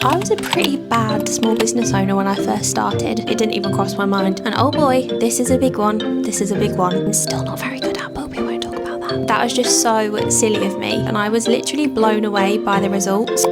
I was a pretty bad small business owner when I first started. It didn't even cross my mind. And oh boy, this is a big one. This is a big one. I'm still not very good at, but we won't talk about that. That was just so silly of me. And I was literally blown away by the results.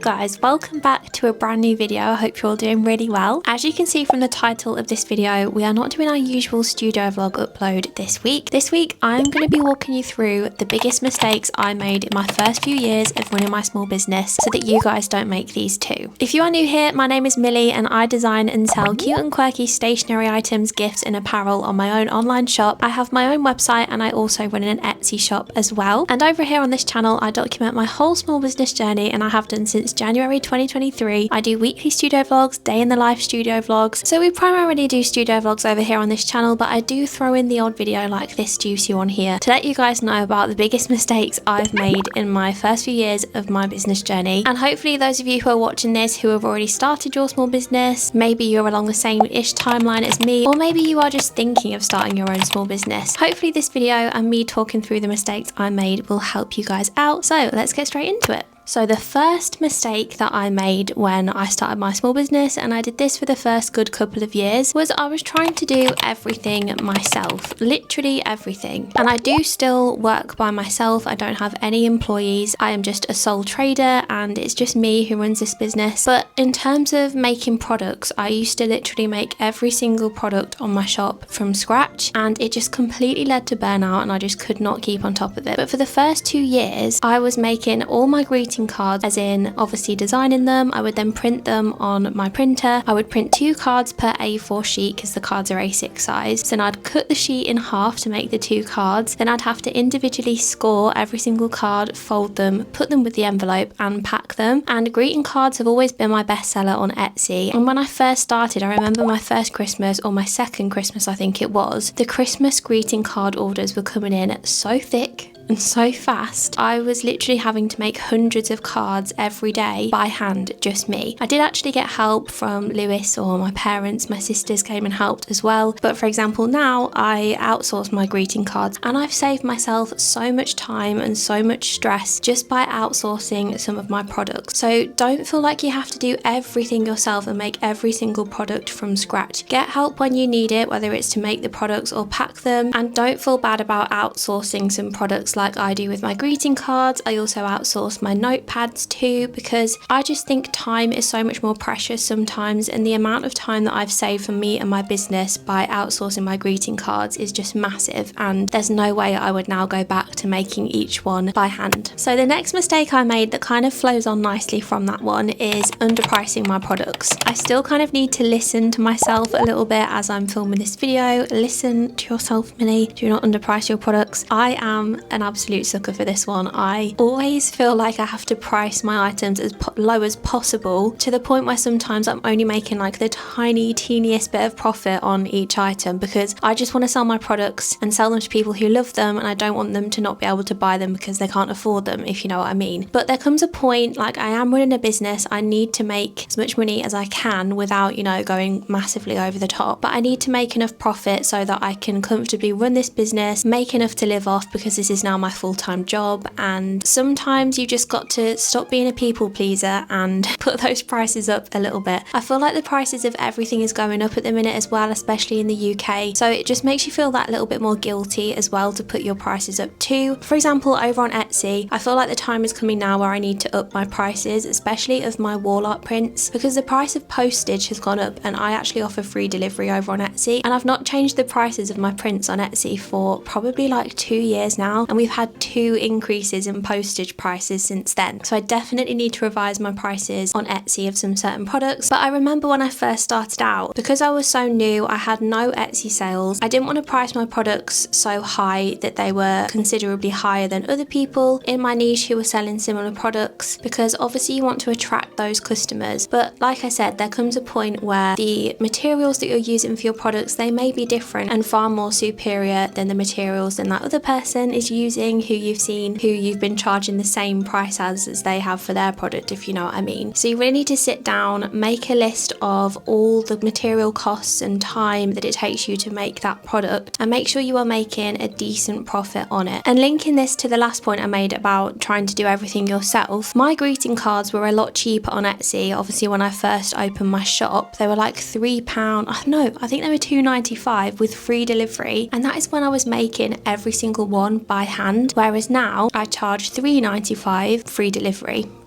Guys, welcome back to a brand new video. I hope you're all doing really well. As you can see from the title of this video, we are not doing our usual studio vlog upload this week. This week, I'm going to be walking you through the biggest mistakes I made in my first few years of running my small business so that you guys don't make these too. If you are new here, my name is Millie and I design and sell cute and quirky stationery items, gifts and apparel on my own online shop. I have my own website and I also run an Etsy shop as well. And over here on this channel, I document my whole small business journey and I have done since January 2023. I do weekly studio vlogs, day in the life studio vlogs. So we primarily do studio vlogs over here on this channel, but I do throw in the odd video like this juicy one here to let you guys know about the biggest mistakes I've made in my first few years of my business journey. And hopefully those of you who are watching this who have already started your small business, maybe you're along the same-ish timeline as me, or maybe you are just thinking of starting your own small business. Hopefully this video and me talking through the mistakes I made will help you guys out. So let's get straight into it. So the first mistake that I made when I started my small business, and I did this for the first good couple of years, was I was trying to do everything myself, literally everything. And I do still work by myself. I don't have any employees. I am just a sole trader and it's just me who runs this business. But in terms of making products, I used to literally make every single product on my shop from scratch, and it just completely led to burnout and I just could not keep on top of it. But for the first 2 years, I was making all my greeting cards, as in obviously designing them. I would then print them on my printer. I would print 2 cards per A4 sheet because the cards are A6 size. So then I'd cut the sheet in half to make the 2 cards. Then I'd have to individually score every single card, fold them, put them with the envelope and pack them. And greeting cards have always been my bestseller on Etsy. And when I first started, I remember my first Christmas, or my second Christmas I think it was, the Christmas greeting card orders were coming in so thick and so fast. I was literally having to make hundreds of cards every day by hand, just me. I did actually get help from Lewis or my parents. My sisters came and helped as well. But for example, now I outsource my greeting cards and I've saved myself so much time and so much stress just by outsourcing some of my products. So don't feel like you have to do everything yourself and make every single product from scratch. Get help when you need it, whether it's to make the products or pack them, and don't feel bad about outsourcing some products like I do with my greeting cards. I also outsource my notepads too, because I just think time is so much more precious sometimes, and the amount of time that I've saved for me and my business by outsourcing my greeting cards is just massive, and there's no way I would now go back to making each one by hand. So the next mistake I made that kind of flows on nicely from that one is underpricing my products. I still kind of need to listen to myself a little bit as I'm filming this video. Listen to yourself, Millie. Do not underprice your products. I am an absolute sucker for this one. I always feel like I have to price my items as low as possible, to the point where sometimes I'm only making like the teeniest bit of profit on each item, because I just want to sell my products and sell them to people who love them, and I don't want them to not be able to buy them because they can't afford them, if you know what I mean. But there comes a point, like I am running a business, I need to make as much money as I can without, you know, going massively over the top. But I need to make enough profit so that I can comfortably run this business, make enough to live off, because this is now my full-time job. And sometimes you just got to stop being a people pleaser and put those prices up a little bit. I feel like the prices of everything is going up at the minute as well, especially in the UK. So it just makes you feel that little bit more guilty as well to put your prices up too. For example, over on Etsy, I feel like the time is coming now where I need to up my prices, especially of my wall art prints, because the price of postage has gone up, and I actually offer free delivery over on Etsy, and I've not changed the prices of my prints on Etsy for probably like 2 years now, and we've had 2 increases in postage prices since then. So I definitely need to revise my prices on Etsy of some certain products. But I remember when I first started out, because I was so new, I had no Etsy sales. I didn't want to price my products so high that they were considerably higher than other people in my niche who were selling similar products, because obviously you want to attract those customers. But like I said, there comes a point where the materials that you're using for your products, they may be different and far more superior than the materials that other person is using using, who you've seen, who you've been charging the same price as they have for their product, if you know what I mean. So you really need to sit down, make a list of all the material costs and time that it takes you to make that product, and make sure you are making a decent profit on it. And linking this to the last point I made about trying to do everything yourself, my greeting cards were a lot cheaper on Etsy. Obviously, when I first opened my shop, they were like £3, no, I think they were £2.95 with free delivery, and that is when I was making every single one by hand, whereas now I charge £3.95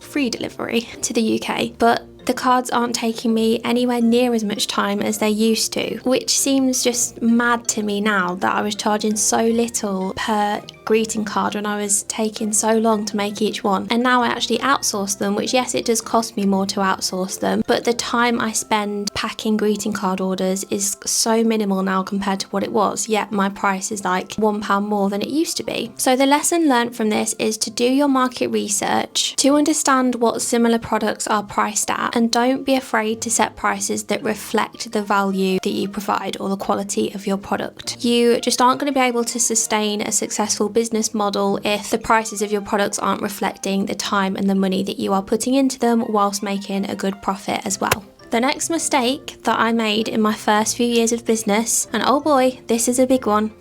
free delivery to the UK. But the cards aren't taking me anywhere near as much time as they used to, which seems just mad to me now that I was charging so little per greeting card when I was taking so long to make each one. And now I actually outsource them, which yes, it does cost me more to outsource them, but the time I spend packing greeting card orders is so minimal now compared to what it was, yet my price is like £1 more than it used to be. So the lesson learned from this is to do your market research, to understand what similar products are priced at, and don't be afraid to set prices that reflect the value that you provide or the quality of your product. You just aren't going to be able to sustain a successful business model if the prices of your products aren't reflecting the time and the money that you are putting into them whilst making a good profit as well. The next mistake that I made in my first few years of business, and oh boy, this is a big one,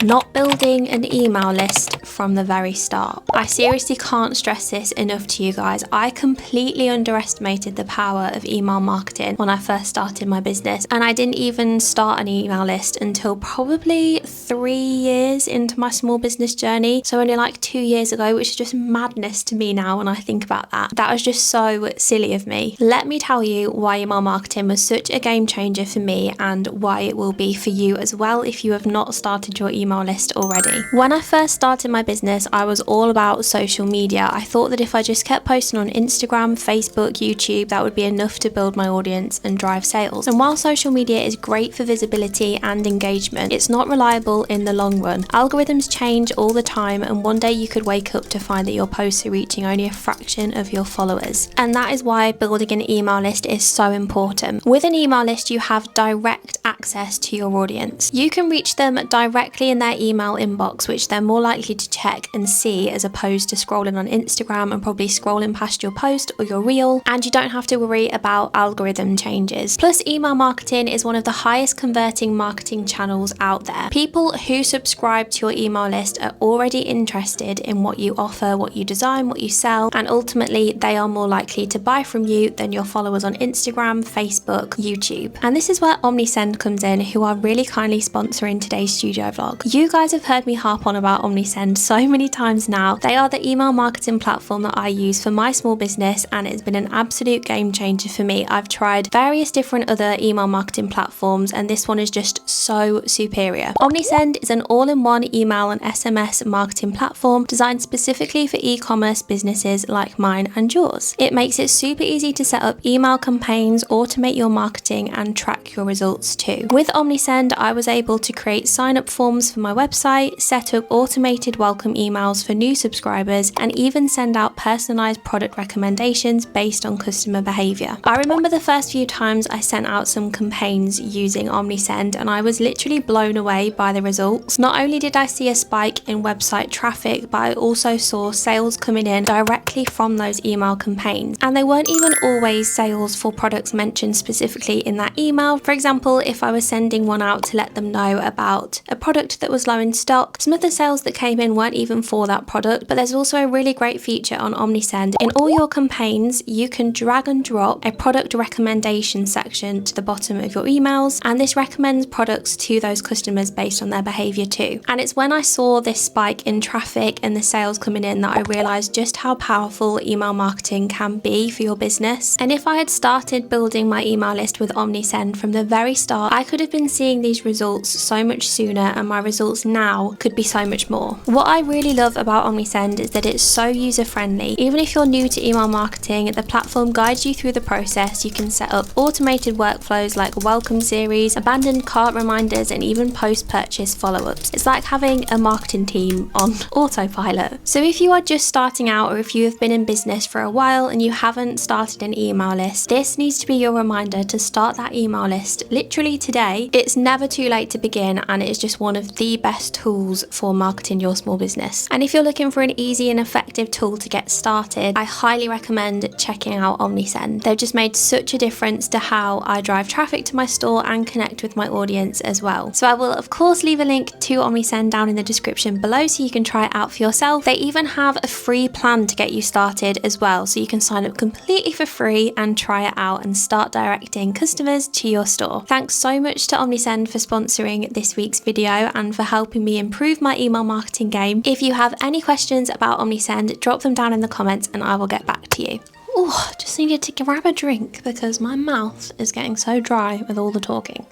not building an email list from the very start. I seriously can't stress this enough to you guys. I completely underestimated the power of email marketing when I first started my business, and I didn't even start an email list until probably 3 years into my small business journey, so only like 2 years ago, which is just madness to me now when I think about that. That was just so silly of me. Let me tell you why email marketing was such a game changer for me and why it will be for you as well if you have not started your email list already. When I first started my business, I was all about social media. I thought that if I just kept posting on Instagram, Facebook, YouTube, that would be enough to build my audience and drive sales. And while social media is great for visibility and engagement, it's not reliable in the long run. Algorithms change all the time, and one day you could wake up to find that your posts are reaching only a fraction of your followers. And that is why building an email list is so important. With an email list, you have direct access to your audience. You can reach them directly in their email inbox, which they're more likely to check and see as opposed to scrolling on Instagram and probably scrolling past your post or your reel, and you don't have to worry about algorithm changes. Plus, email marketing is one of the highest converting marketing channels out there. People who subscribe to your email list are already interested in what you offer, what you design, what you sell, and ultimately they are more likely to buy from you than your followers on Instagram, Facebook, YouTube. And this is where OmniSend comes in, who are really kindly sponsoring today's studio vlog. You guys have heard me harp on about OmniSend so many times now. They are the email marketing platform that I use for my small business, and it's been an absolute game changer for me. I've tried various different other email marketing platforms, and this one is just so superior. OmniSend is an all-in-one email and SMS marketing platform designed specifically for e-commerce businesses like mine and yours. It makes it super easy to set up email campaigns, automate your marketing, and track your results too. With OmniSend, I was able to create sign-up forms for my website, set up automated welcome emails for new subscribers, and even send out personalized product recommendations based on customer behavior. I remember the first few times I sent out some campaigns using OmniSend, and I was literally blown away by the results. Not only did I see a spike in website traffic, but I also saw sales coming in directly from those email campaigns. And they weren't even always sales for products mentioned specifically in that email. For example, if I was sending one out to let them know about a product that was low in stock, some of the sales that came in weren't even for that product. But there's also a really great feature on OmniSend. In all your campaigns, you can drag and drop a product recommendation section to the bottom of your emails, and this recommends products to those customers based on their behavior too. And it's when I saw this spike in traffic and the sales coming in that I realized just how powerful email marketing can be for your business. And if I had started building my email list with OmniSend from the very start, I could have been seeing these results so much sooner, and my results now could be so much more. What I really love about OmniSend is that it's so user-friendly. Even if you're new to email marketing, the platform guides you through the process. You can set up automated workflows like welcome series, abandoned cart reminders, and even post-purchase follow-ups. It's like having a marketing team on autopilot. So if you are just starting out, or if you have been in business for a while and you haven't started an email list, this needs to be your reminder to start that email list literally today. It's never too late to begin, and it's just one of the best tools for marketing your small business. And if you're looking for an easy and effective tool to get started, I highly recommend checking out OmniSend. They've just made such a difference to how I drive traffic to my store and connect with my audience as well. So I will of course leave a link to OmniSend down in the description below so you can try it out for yourself. They even have a free plan to get you started as well, so you can sign up completely for free and try it out and start directing customers to your store. Thanks so much to OmniSend for sponsoring this week's video and for helping me improve my email marketing game. If you have any questions about OmniSend, drop them down in the comments and I will get back to you. Oh, just needed to grab a drink because my mouth is getting so dry with all the talking.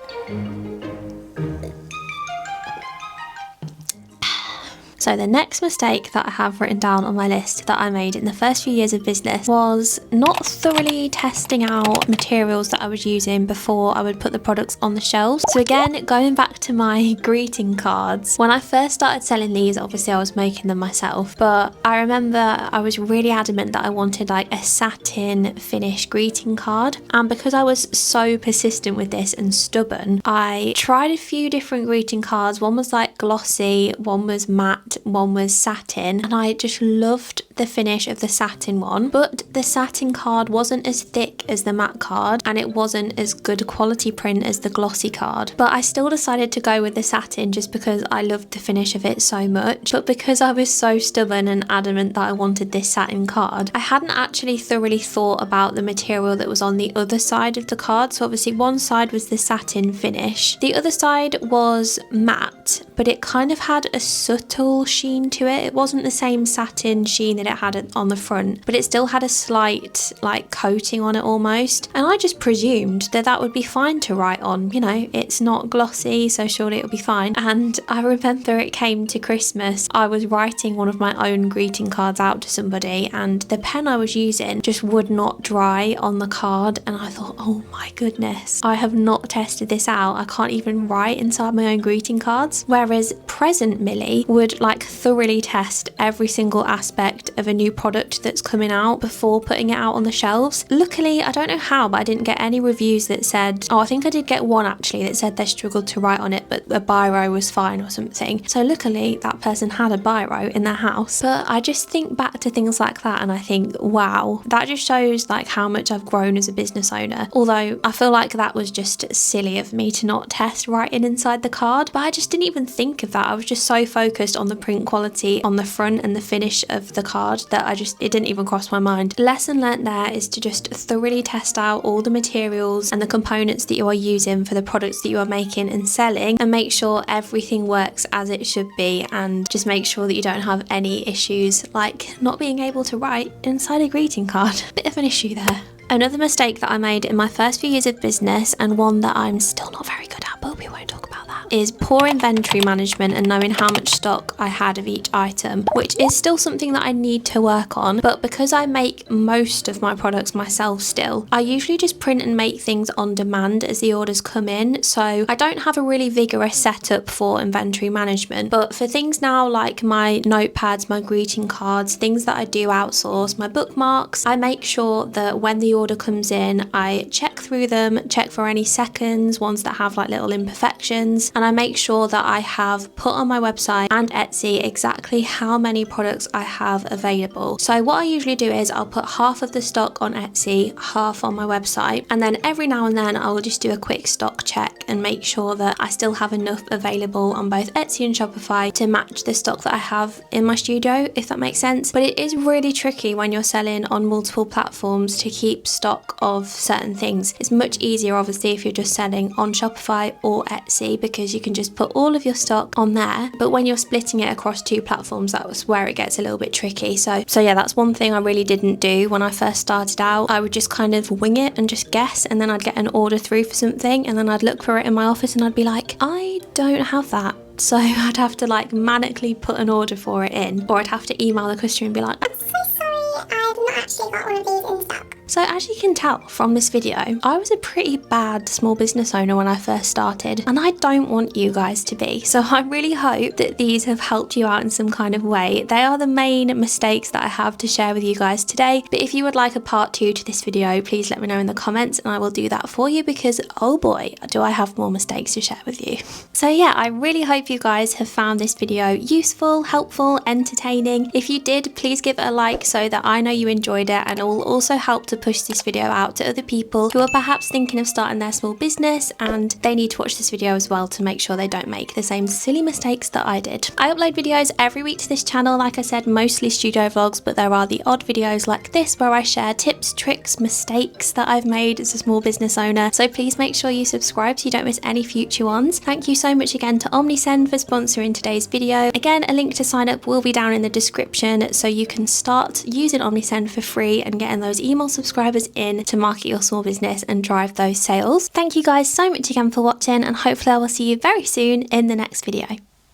So the next mistake that I have written down on my list that I made in the first few years of business was not thoroughly testing out materials that I was using before I would put the products on the shelves. So again, going back to my greeting cards, when I first started selling these, obviously I was making them myself, but I remember I was really adamant that I wanted like a satin finish greeting card. And because I was so persistent with this and stubborn, I tried a few different greeting cards. One was like glossy, one was matte, one was satin, and I just loved the finish of the satin one, but the satin card wasn't as thick as the matte card and it wasn't as good quality print as the glossy card. But I still decided to go with the satin just because I loved the finish of it so much. But because I was so stubborn and adamant that I wanted this satin card, I hadn't actually thoroughly thought about the material that was on the other side of the card. So obviously one side was the satin finish, the other side was matte, but it kind of had a subtle sheen to it. It wasn't the same satin sheen that it had on the front, but it still had a slight like coating on it almost. And I just presumed that that would be fine to write on, you know, it's not glossy, so surely it'll be fine. And I remember it came to Christmas, I was writing one of my own greeting cards out to somebody and the pen I was using just would not dry on the card, and I thought, oh my goodness, I have not tested this out. I can't even write inside my own greeting cards. Whereas present Millie would like thoroughly test every single aspect of a new product that's coming out before putting it out on the shelves. Luckily, I don't know how, but I didn't get any reviews that said, oh, I think I did get one actually that said they struggled to write on it, but a biro was fine or something. So luckily that person had a biro in their house. But I just think back to things like that and I think, wow, that just shows like how much I've grown as a business owner. Although I feel like that was just silly of me to not test writing inside the card, but I just didn't even think of that. I was just so focused on the print quality on the front and the finish of the card that it didn't even cross my mind. Lesson learnt there is to just thoroughly test out all the materials and the components that you are using for the products that you are making and selling, and make sure everything works as it should be, and just make sure that you don't have any issues like not being able to write inside a greeting card. Bit of an issue there. Another mistake that I made in my first few years of business, and one that I'm still not very good at, but we won't talk about that, is poor inventory management and knowing how much stock I had of each item, which is still something that I need to work on. But because I make most of my products myself still, I usually just print and make things on demand as the orders come in. So I don't have a really vigorous setup for inventory management. But for things now like my notepads, my greeting cards, things that I do outsource, my bookmarks, I make sure that when the order comes in, I check through them, check for any seconds, ones that have like little imperfections, and I make sure that I have put on my website and Etsy exactly how many products I have available. So what I usually do is I'll put half of the stock on Etsy, half on my website, and then every now and then I'll just do a quick stock check and make sure that I still have enough available on both Etsy and Shopify to match the stock that I have in my studio, if that makes sense. But it is really tricky when you're selling on multiple platforms to keep stock of certain things. It's much easier obviously if you're just selling on Shopify or Etsy, because you can just put all of your stock on there. But when you're splitting it across two platforms, that's where it gets a little bit tricky. So yeah, that's one thing I really didn't do when I first started out. I would just kind of wing it and just guess, and then I'd get an order through for something and then I'd look for it in my office and I'd be like, I don't have that. So I'd have to like manically put an order for it in, or I'd have to email the customer and be like, I'm so sorry, I've not actually got one of these in stock. So as you can tell from this video, I was a pretty bad small business owner when I first started, and I don't want you guys to be. So I really hope that these have helped you out in some kind of way. They are the main mistakes that I have to share with you guys today. But if you would like a part 2 to this video, please let me know in the comments and I will do that for you, because oh boy, do I have more mistakes to share with you. So yeah, I really hope you guys have found this video useful, helpful, entertaining. If you did, please give it a like so that I know you enjoyed it, and it will also help to push this video out to other people who are perhaps thinking of starting their small business, and they need to watch this video as well to make sure they don't make the same silly mistakes that I did. I upload videos every week to this channel, like I said, mostly studio vlogs, but there are the odd videos like this where I share tips, tricks, mistakes that I've made as a small business owner. So please make sure you subscribe so you don't miss any future ones. Thank you so much again to OmniSend for sponsoring today's video. Again, a link to sign up will be down in the description so you can start using OmniSend for free and getting those email subscribers in to market your small business and drive those sales. Thank you guys so much again for watching, and hopefully I will see you very soon in the next video.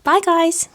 Bye guys!